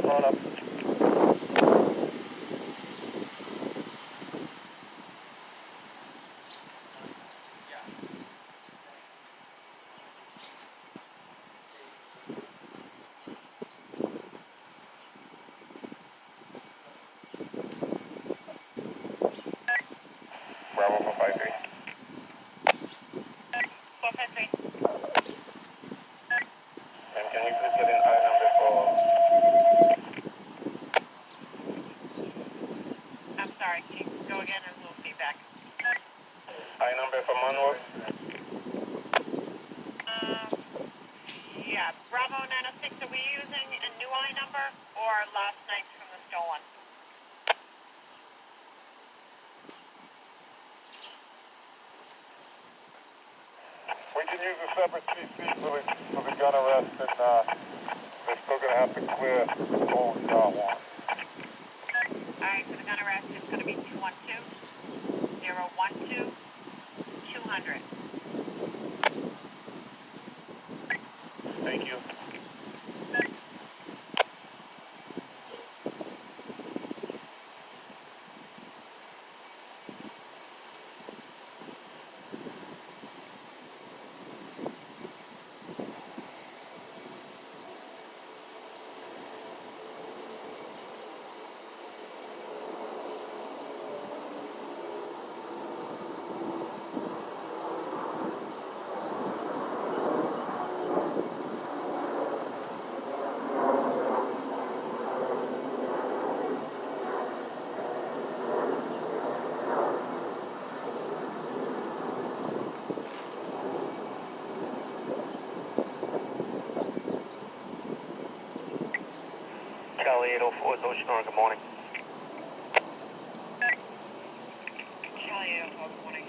Hold up. Bravo 453. 453. And can you please get in I number for... I'm sorry, can you go again and we'll feedback? I number for Monroe? Yeah, Bravo 906, are we using a new I number or last night's from the stolen? We can use a separate CC for the gun arrest, and they're still going to have to clear the stolen car one. Alright, so the gun arrest is going to be 212-012-200. Thank you. Cali 804, Dorchester, good morning. Charlie 804, good morning.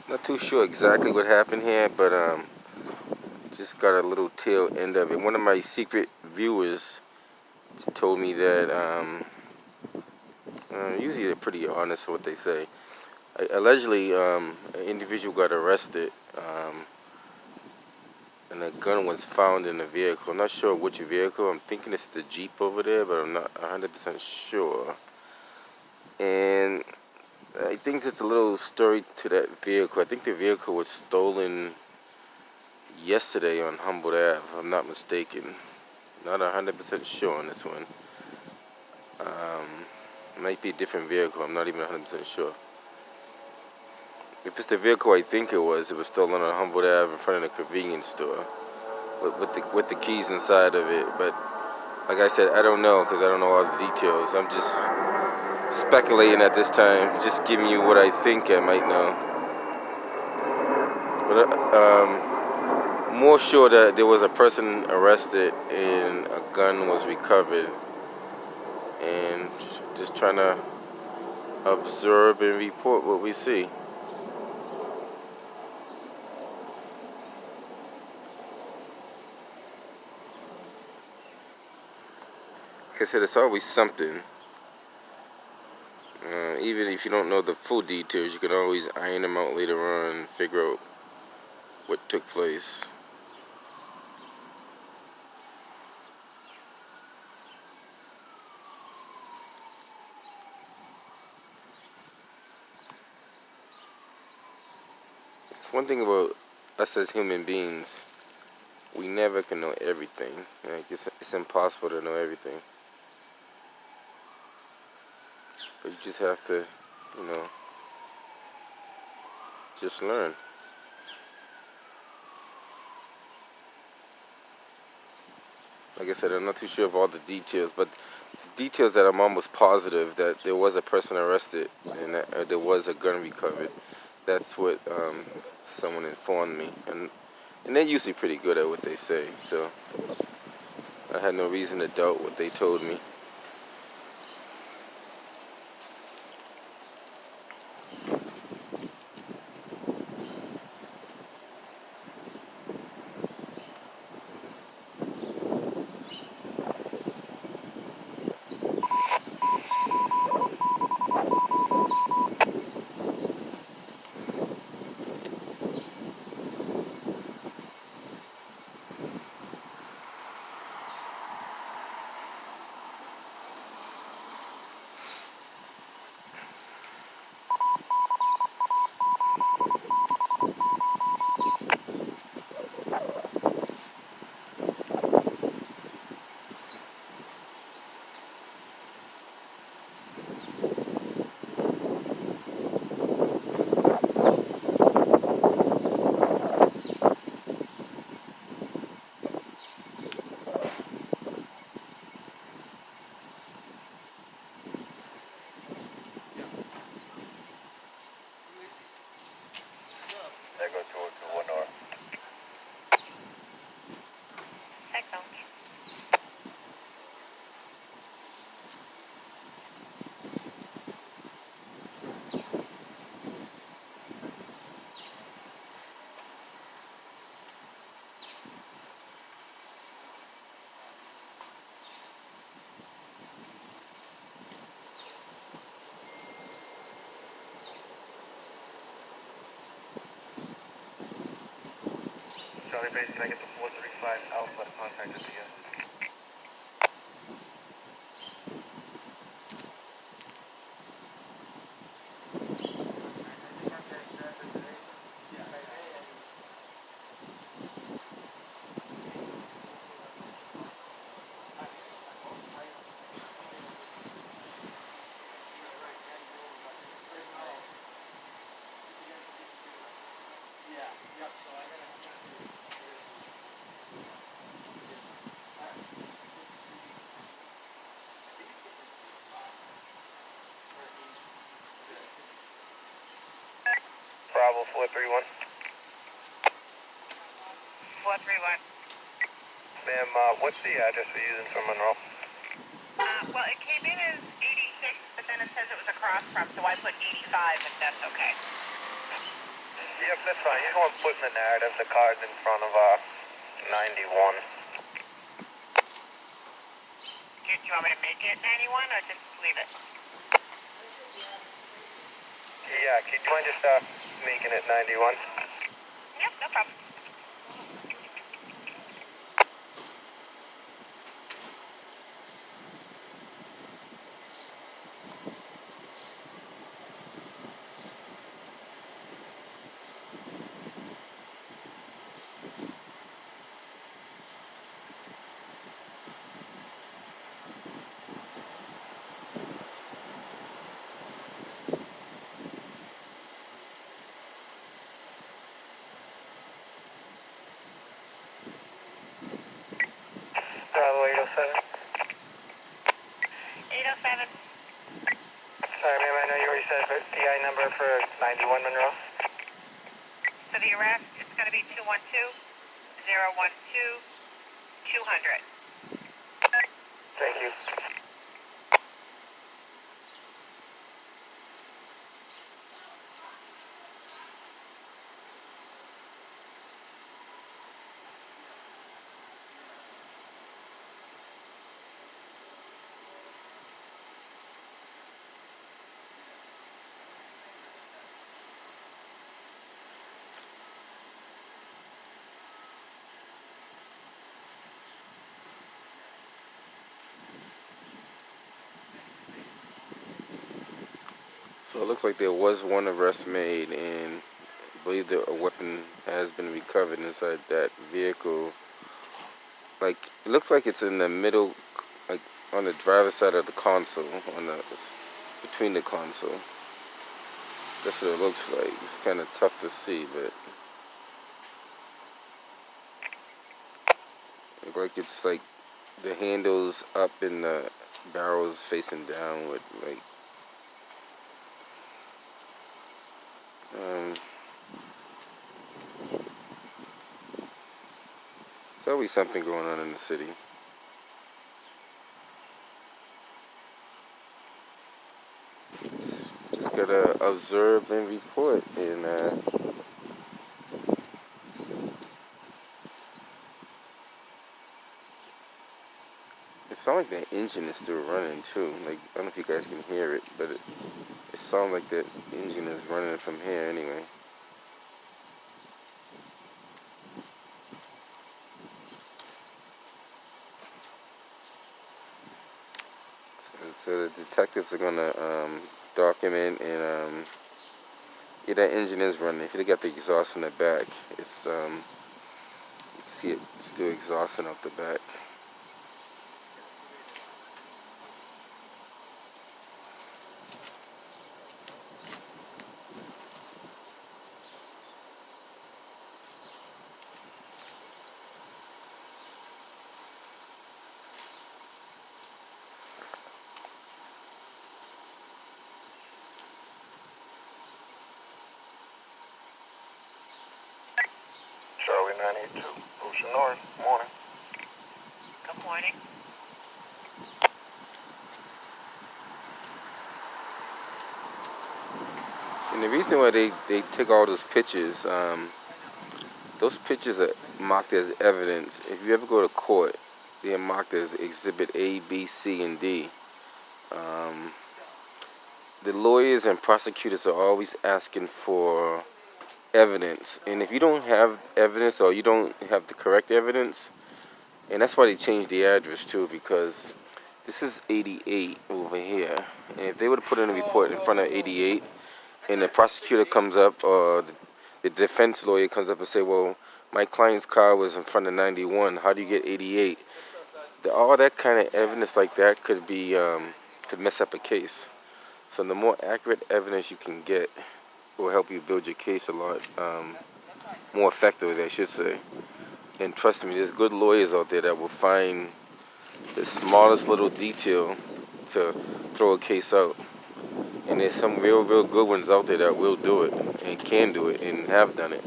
Not too sure exactly what happened here, but just got a little tail end of it. One of my secret viewers told me that usually they're pretty honest with what they say. Allegedly, an individual got arrested, and a gun was found in the vehicle. I'm not sure which vehicle. I'm thinking it's the Jeep over there, but I'm not 100% sure. And I think there's a little story to that vehicle. I think the vehicle was stolen yesterday on Humboldt Ave, if I'm not mistaken. Not 100% sure on this one. It might be a different vehicle. I'm not even 100% sure. If it's the vehicle I think it was stolen on Humboldt Ave in front of the convenience store with the keys inside of it. But like I said, I don't know because I don't know all the details. I'm just speculating at this time, just giving you what I think I might know. But more sure that there was a person arrested and a gun was recovered, and just trying to observe and report what we see. Like I said, it's always something. Even if you don't know the full details, you can always iron them out later on and figure out what took place. It's one thing about us as human beings, we never can know everything. Like it's impossible to know everything. But you just have to, just learn. Like I said, I'm not too sure of all the details, but the details that I'm almost positive that there was a person arrested and that there was a gun recovered. That's what someone informed me, and they're usually pretty good at what they say. So I had no reason to doubt what they told me. There goes 202 North. Excellent. Charlie Base, can I get the 435 Alpha contact at the Bravo 431. 431. Ma'am, what's the address we're using for Monroe? Well, it came in as 86, but then it says it was across from, so I put 85 if that's okay. Yep, that's fine. You just want to put in the narrative the car's in front of 91. Do you want me to make it 91 or just leave it? Yeah, could you mind just making it 91? Yep, no problem. Bravo 807. 807. Sorry, ma'am, I know you already said the PI number for 91 Monroe. For the arrest, it's going to be 212-012-200. Thank you. So it looks like there was one arrest made, and I believe that a weapon has been recovered inside that vehicle. Like, it looks like it's in the middle, like on the driver's side of the console, on the between the console. That's what it looks like. It's kind of tough to see, but look like it's like the handles up and the barrel's facing down with like Um, there's always something going on in the city. Just gotta observe and report. And it sounds like the engine is still running too. Like, I don't know if you guys can hear it, but it sounds like the engine is running from here anyway. So the detectives are gonna document and yeah, that engine is running. If you look at the exhaust in the back, it's you can see it still exhausting out the back. Charlie 982, Ocean North, morning. Good morning. And the reason why they take all those pictures are marked as evidence. If you ever go to court, they are marked as Exhibit A, B, C, and D. The lawyers and prosecutors are always asking for evidence, and if you don't have evidence or you don't have the correct evidence, and that's why they changed the address too, because this is 88 over here, and if they would have put in a report in front of 88, and the prosecutor comes up or the defense lawyer comes up and say, well, my client's car was in front of 91, how do you get 88? All that kind of evidence like that could mess up a case. So the more accurate evidence you can get will help you build your case a lot more effectively, I should say. And trust me, there's good lawyers out there that will find the smallest little detail to throw a case out. And there's some real good ones out there that will do it and can do it and have done it.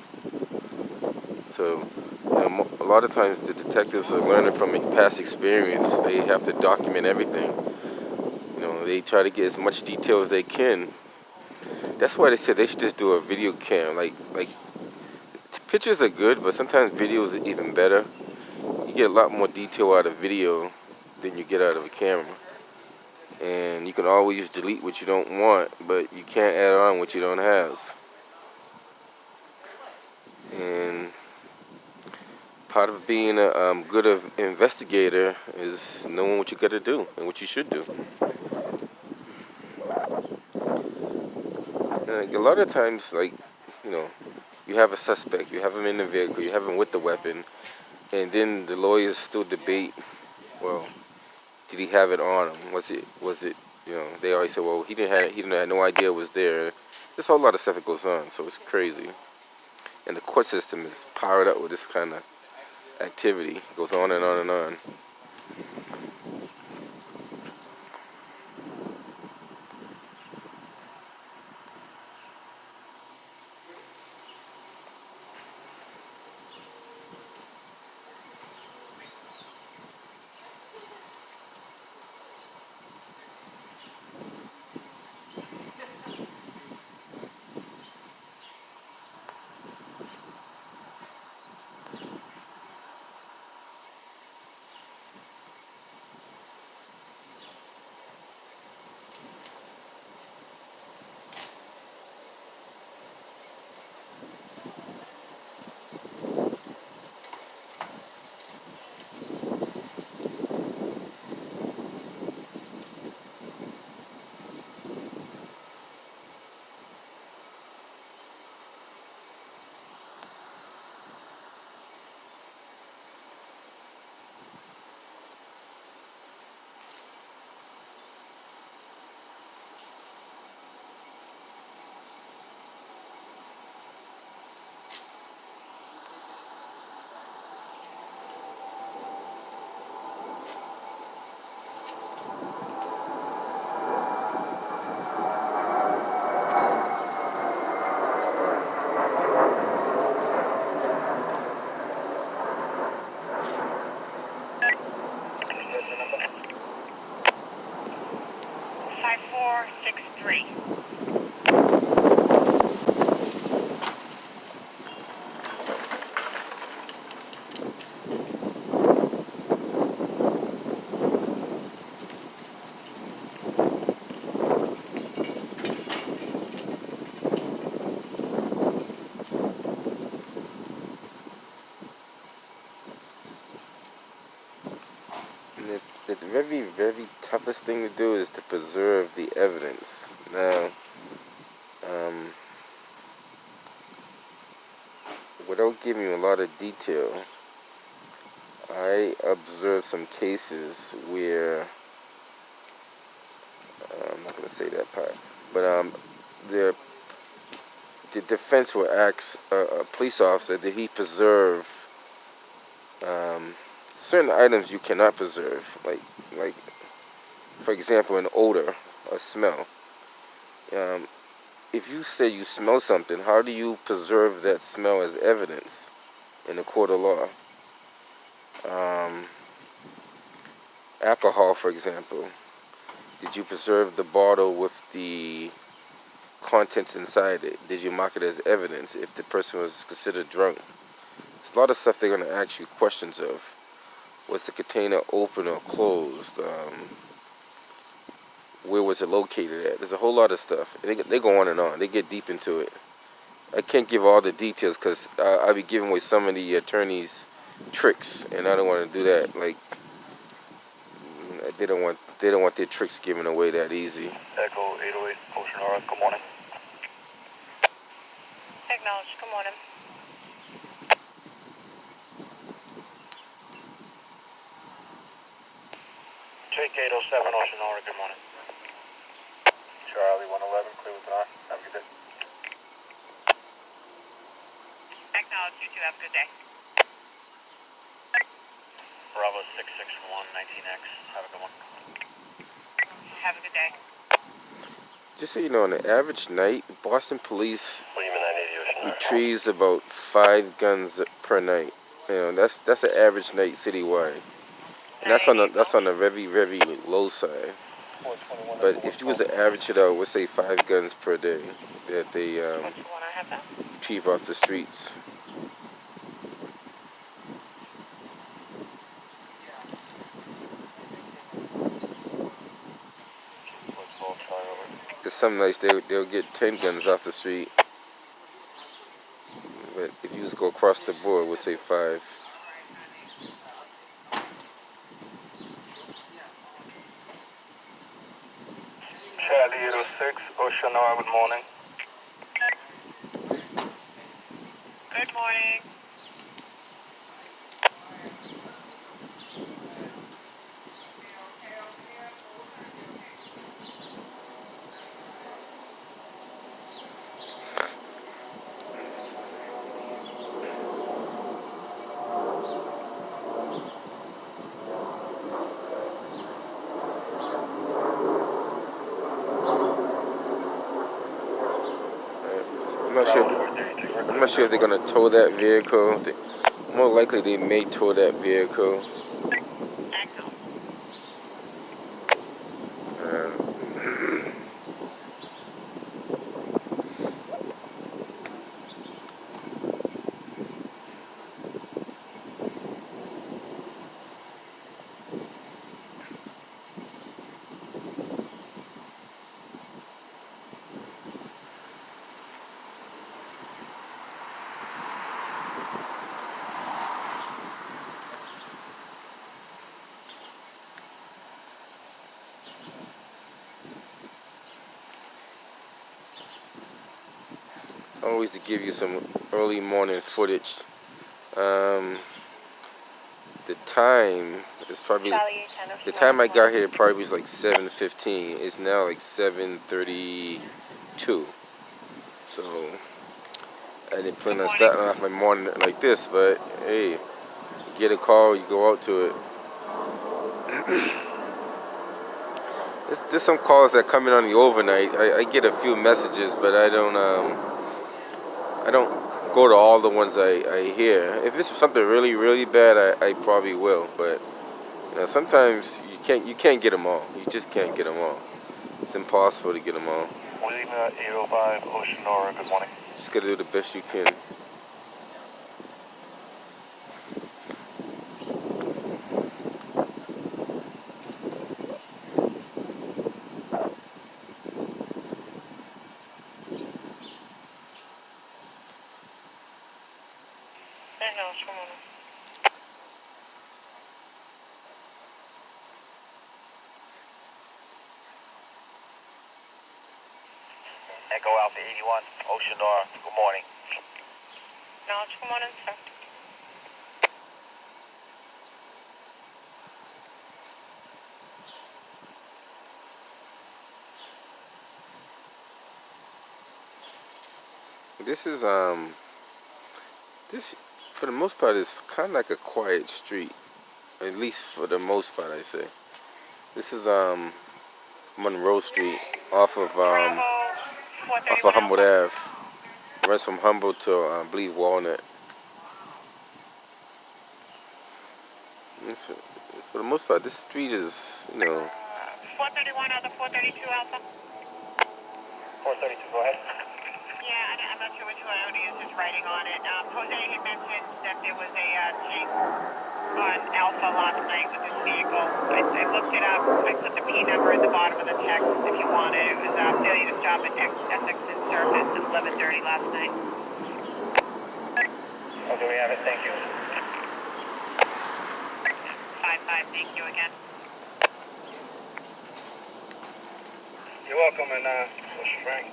So, a lot of times the detectives are learning from a past experience. They have to document everything. They try to get as much detail as they can. That's why they said they should just do a video cam. Like pictures are good, but sometimes videos are even better. You get a lot more detail out of video than you get out of a camera. And you can always delete what you don't want, but you can't add on what you don't have. And part of being a good investigator is knowing what you got to do and what you should do. And a lot of times, you have a suspect, you have him in the vehicle, you have him with the weapon, and then the lawyers still debate, well, did he have it on him? Was it? They always say, well, he didn't have no idea it was there. There's a whole lot of stuff that goes on, so it's crazy. And the court system is powered up with this kind of activity. It goes on and on and on. very, very toughest thing to do is to preserve the evidence. Now, um, without giving you a lot of detail, I observed some cases where I'm not going to say that part, but the defense will ask a police officer that he preserve certain items you cannot preserve, like for example, an odor, a smell. Um, if you say you smell something, how do you preserve that smell as evidence in a court of law? Alcohol, for example. Did you preserve the bottle with the contents inside it? Did you mark it as evidence if the person was considered drunk? There's a lot of stuff they're going to ask you questions of. Was the container open or closed? Where was it located at? There's a whole lot of stuff. They go on and on. They get deep into it. I can't give all the details because I'll be giving away some of the attorneys' tricks, and I don't want to do that. Like, they don't want their tricks given away that easy. Echo 808, Ocean Aura, good morning. Acknowledge. Good morning. Jake 807, Ocean Aura, good morning. Charlie 111, clear with an R. Have a good day. Acknowledge. You too. Have a good day. Bravo 661, 19X, have a good one. Have a good day. Just so you know, on an average night, Boston police Lima 980, Ocean Aura. retrieves about 5 guns per night. You know, that's an average night citywide, and that's on the very, very low side. But if you was to average it out, we'll say 5 guns per day that they retrieve off the streets. Because some nights they'll get 10 guns off the street. But if you just go across the board, we'll say 5. Charlie 806, Ocean Aura, good morning. Good morning. I'm not sure if they're gonna tow that vehicle. More likely, they may tow that vehicle. Always to give you some early morning footage. The time is probably the time I got here probably was like 7:15. It's now like 7:32. So I didn't plan on starting off my morning like this, but hey, you get a call, you go out to it. There's some calls that come in on the overnight. I get a few messages, but I don't go to all the ones I hear. If it's something really, really bad, I probably will. But you know, sometimes you can't get them all. You just can't get them all. It's impossible to get them all. Lima 805, Ocean Aura, good morning. Just gotta do the best you can. Echo Alpha 81, Ocean R, good morning. Knowledge, good morning, sir. This for the most part is kind of like a quiet street, at least for the most part, I say. This is Monroe Street off of Bravo, off 431 of Humboldt Alpha. Ave. Runs from Humboldt to I believe Walnut. It's, for the most part, this street is 431 Alpha, 432 Alpha. 432, go ahead. Yeah, I'm not sure which coyote is just writing on it. Jose had mentioned that there was a chase on Alpha last night with this vehicle. I looked it up. I put the P number at the bottom of the text if you want it. It was failure to stop at Essex and Surface at 11:30 last night. Okay, we have it, thank you. 5-5, thank you again. You're welcome, and wish you Frank.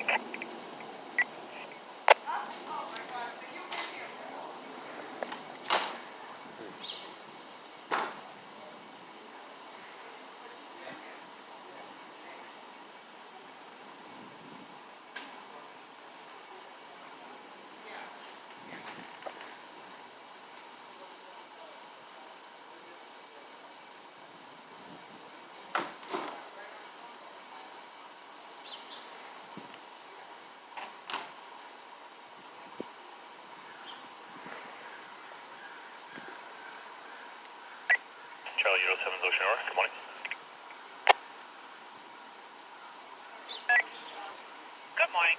Charlie 07 Ocean R, good morning. Good morning.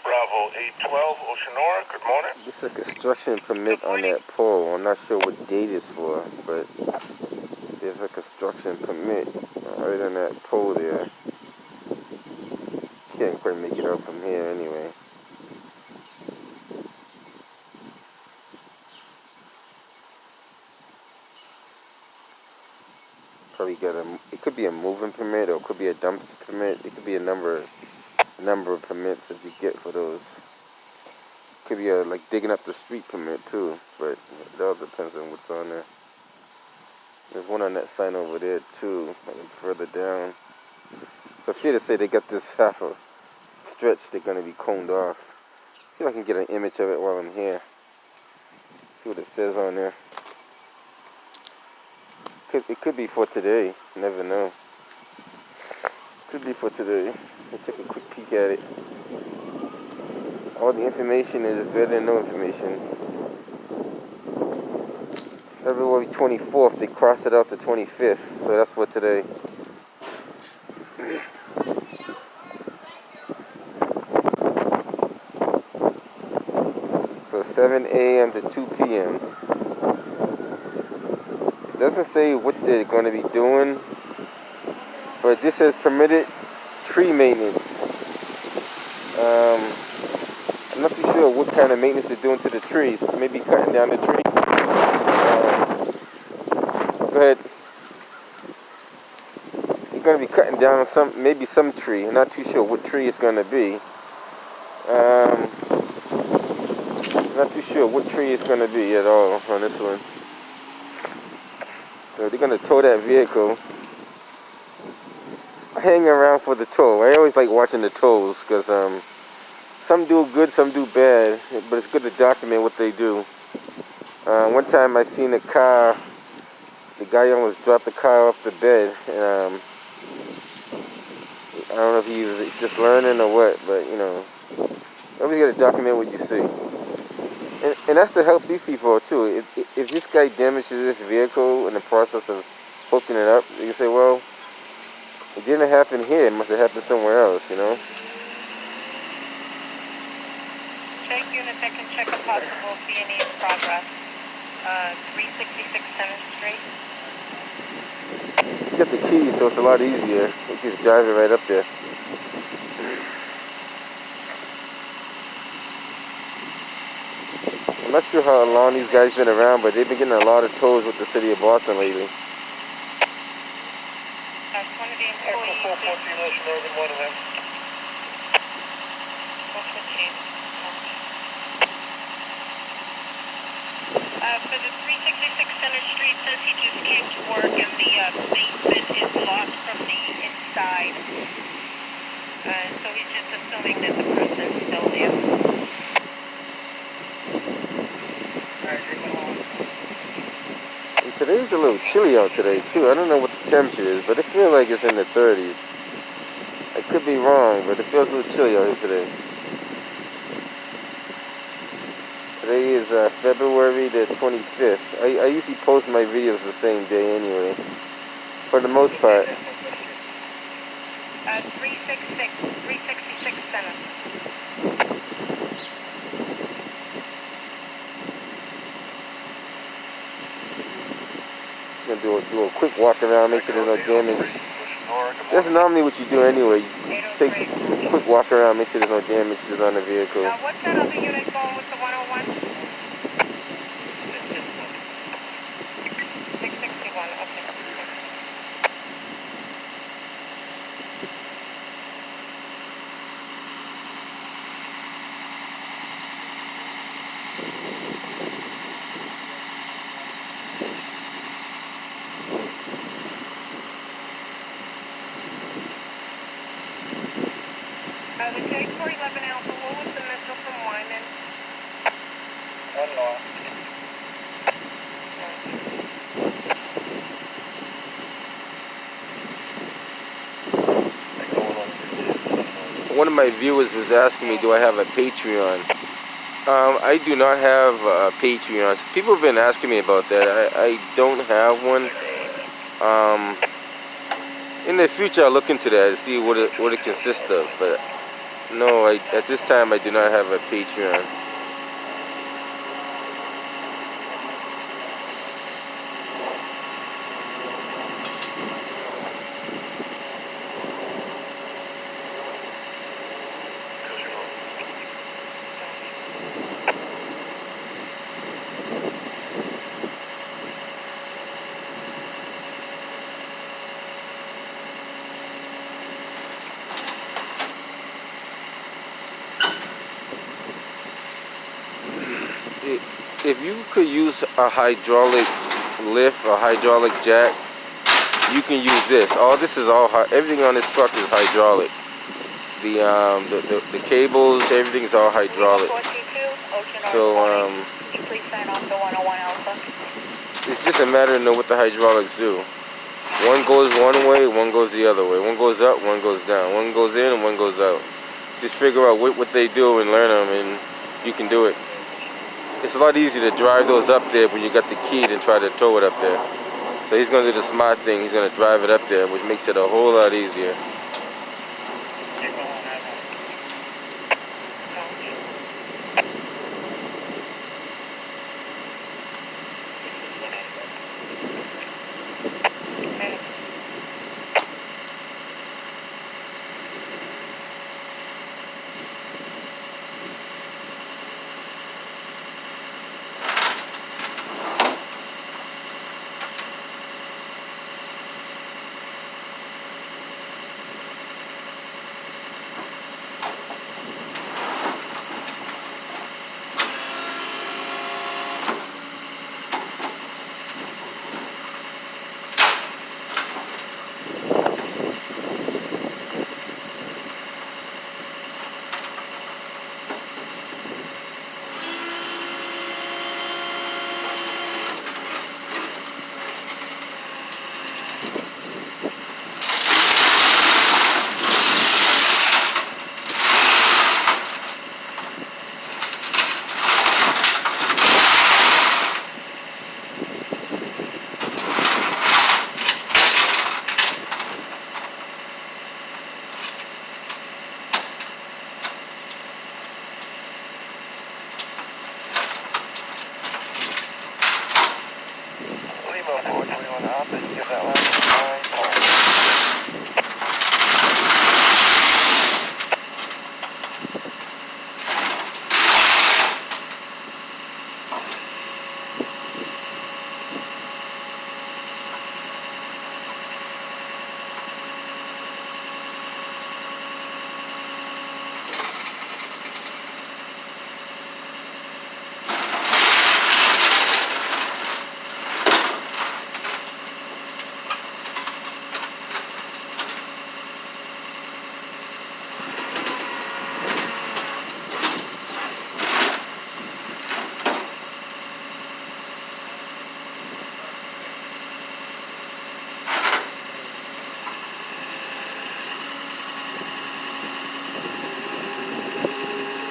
Bravo 812 Ocean R, good morning. this is a construction permit on that pole. I'm not sure what date it's for, but there's a construction permit right on that pole there. Can't quite make it out from here anyway. Probably it could be a moving permit or it could be a dumpster permit. It could be a number of permits that you get for those. Could be a like digging up the street permit too, but it all depends on what's on there. There's one on that sign over there too, like further down. So fair to say they got this half a stretch they're gonna be coned off. See if I can get an image of it while I'm here. See what it says on there. It could be for today. You never know. Could be for today. Let's take a quick peek at it. All the information is better than no information. February 24th, they crossed it out to 25th, so that's for today. So 7 a.m. to 2 p.m. It doesn't say what they're going to be doing, but it just says permitted tree maintenance. I'm not too sure what kind of maintenance they're doing to the trees. Maybe cutting down the tree. Go ahead. You're going to be cutting down maybe some tree. I'm not too sure what tree it's going to be. Not too sure what tree it's going to be at all on this one. So they're going to tow that vehicle. I hang around for the tow. I always like watching the tows because some do good, some do bad, but it's good to document what they do. One time I seen a car, the guy almost dropped the car off the bed, and I don't know if he was just learning or what, but you know, always got to document what you see. And that's to help these people too. If this guy damages this vehicle in the process of hooking it up, you can say, well, it didn't happen here. It must have happened somewhere else, you know? Check units, I can check a possible C&E in progress. 366 7th Street. You got the keys, so it's a lot easier. You can just drive it right up there. I'm not sure how long these guys been around, but they've been getting a lot of tows with the city of Boston lately. That's one of the employees. 414 Ocean Oregon, one of them. For the 366 Center Street, says he just came to work and the basement is locked from the inside. So he's just assuming that the person's still there. And today's a little chilly out today too. I don't know what the temperature is, but it feels like it's in the 30s. I could be wrong, but it feels a little chilly out here today. Today is February the 25th. I usually post my videos the same day anyway, for the most part. 366 Center. I'm gonna do a quick walk around, make sure there's no damage. That's normally what you do anyway. You take a quick walk around, make sure there's no damages on the vehicle. What's that other unit going with the 101? 661, okay. The J411 Alpha, what was the missile from Wyman? One north. One of my viewers was asking me, do I have a Patreon? I do not have a Patreon. People have been asking me about that. I don't have one. In the future, I'll look into that and see what it consists of. But no, at this time, I do not have a Patreon. If you could use a hydraulic lift or hydraulic jack, you can use this. Everything on this truck is hydraulic. The cables, everything is all hydraulic. So it's just a matter of knowing what the hydraulics do. One goes one way, one goes the other way. One goes up, one goes down. One goes in and one goes out. Just figure out what they do and learn them, and you can do it. It's a lot easier to drive those up there when you got the key than try to tow it up there. So he's going to do the smart thing. He's going to drive it up there, which makes it a whole lot easier.